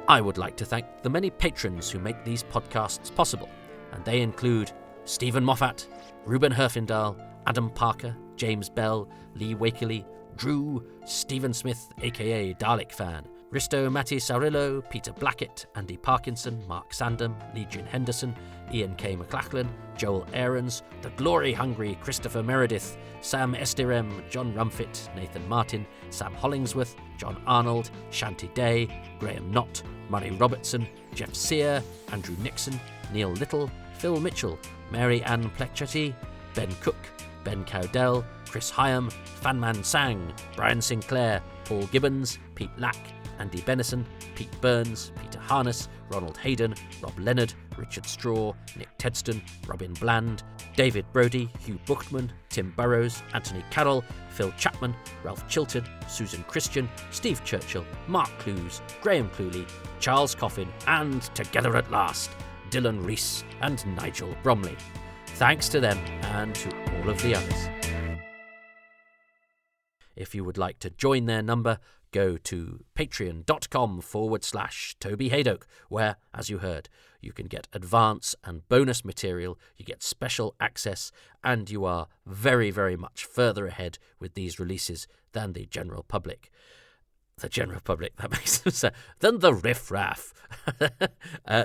Speaker 1: I would like to thank the many patrons who make these podcasts possible, and they include Stephen Moffat, Ruben Herfindahl, Adam Parker, James Bell, Lee Wakeley, Drew, Stephen Smith aka Dalek Fan, Risto Matti Saurillo, Peter Blackett, Andy Parkinson, Mark Sandham, Legion Henderson, Ian K. McLachlan, Joel Aarons, the glory-hungry Christopher Meredith, Sam Estirem, John Rumfit, Nathan Martin, Sam Hollingsworth, John Arnold, Shanti Day, Graham Knott, Murray Robertson, Jeff Sear, Andrew Nixon, Neil Little, Phil Mitchell, Mary Ann Plechetty, Ben Cook, Ben Cowdell, Chris Hyam, Fanman Sang, Brian Sinclair, Paul Gibbons, Pete Lack, Andy Bennison, Pete Burns, Peter Harness, Ronald Hayden, Rob Leonard, Richard Straw, Nick Tedston, Robin Bland, David Brody, Hugh Buchtman, Tim Burrows, Anthony Carroll, Phil Chapman, Ralph Chilton, Susan Christian, Steve Churchill, Mark Clues, Graham Cluley, Charles Coffin, and together at last, Dylan Rees and Nigel Bromley. Thanks to them and to all of the others. If you would like to join their number, go to patreon.com/Toby Haydock, where, as you heard, you can get advance and bonus material, you get special access, and you are very, very much further ahead with these releases than the general public. The general public, that makes sense, than the riffraff.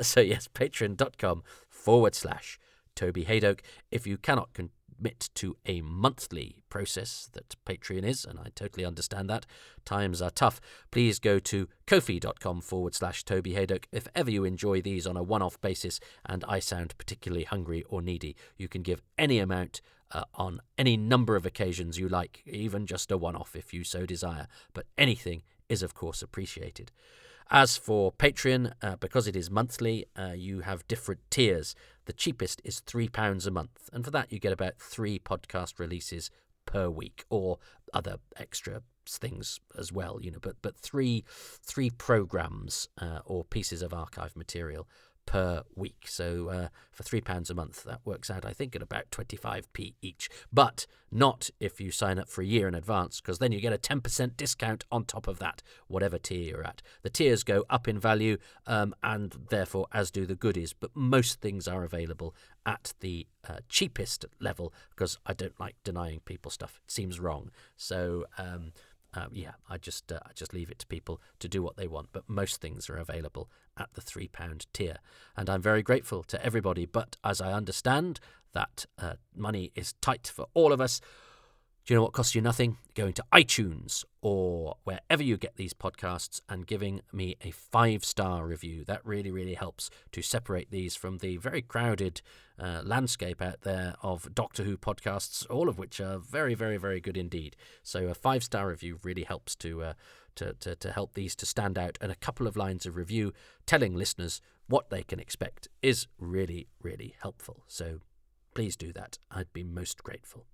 Speaker 1: So yes, patreon.com/Toby Haydock. If you cannot commit to a monthly process that Patreon is, and I totally understand that, times are tough, please go to kofi.com/Toby Haydock. If ever you enjoy these on a one-off basis and I sound particularly hungry or needy, you can give any amount on any number of occasions you like, even just a one-off if you so desire, but anything is of course appreciated. As for Patreon, because it is monthly, you have different tiers. The cheapest is £3 a month, and for that you get about 3 podcast releases per week, or other extra things as well, but three programs or pieces of archive material per week. So for £3 a month, that works out, I think, at about 25p each. But not if you sign up for a year in advance, because then you get a 10% discount on top of that, whatever tier you're at. The tiers go up in value, and therefore, as do the goodies. But most things are available at the cheapest level, because I don't like denying people stuff. It seems wrong. So I just leave it to people to do what they want. But most things are available at the £3 tier. And I'm very grateful to everybody. But as I understand that money is tight for all of us, do you know what costs you nothing? Going to iTunes or wherever you get these podcasts and giving me a 5-star review. That really, really helps to separate these from the very crowded landscape out there of Doctor Who podcasts, all of which are very, very, very good indeed. So a 5-star review really helps to help these to stand out. And a couple of lines of review telling listeners what they can expect is really, really helpful. So please do that. I'd be most grateful.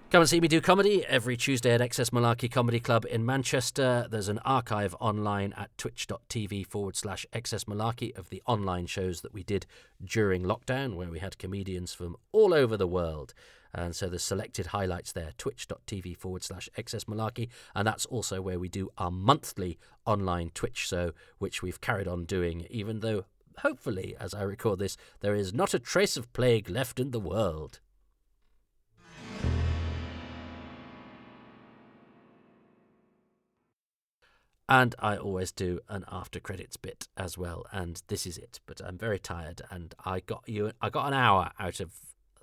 Speaker 1: Come and see me do comedy every Tuesday at Excess Malarkey Comedy Club in Manchester. There's an archive online at twitch.tv/Excess Malarkey of the online shows that we did during lockdown, where we had comedians from all over the world. And so there's selected highlights there, twitch.tv/Excess Malarkey. And that's also where we do our monthly online Twitch show, which we've carried on doing, even though, hopefully, as I record this, there is not a trace of plague left in the world. And I always do an after credits bit as well, and this is it. But I'm very tired, and I got an hour out of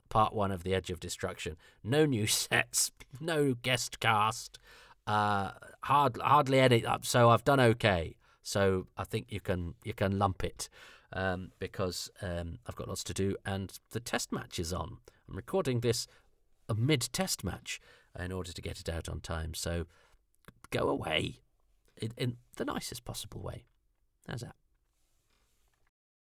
Speaker 1: part 1 of The Edge of Destruction. No new sets, no guest cast, hardly any. So I've done okay. So I think you can lump it, because I've got lots to do, and the test match is on. I'm recording this a mid-test match in order to get it out on time. So go away. In the nicest possible way. How's that?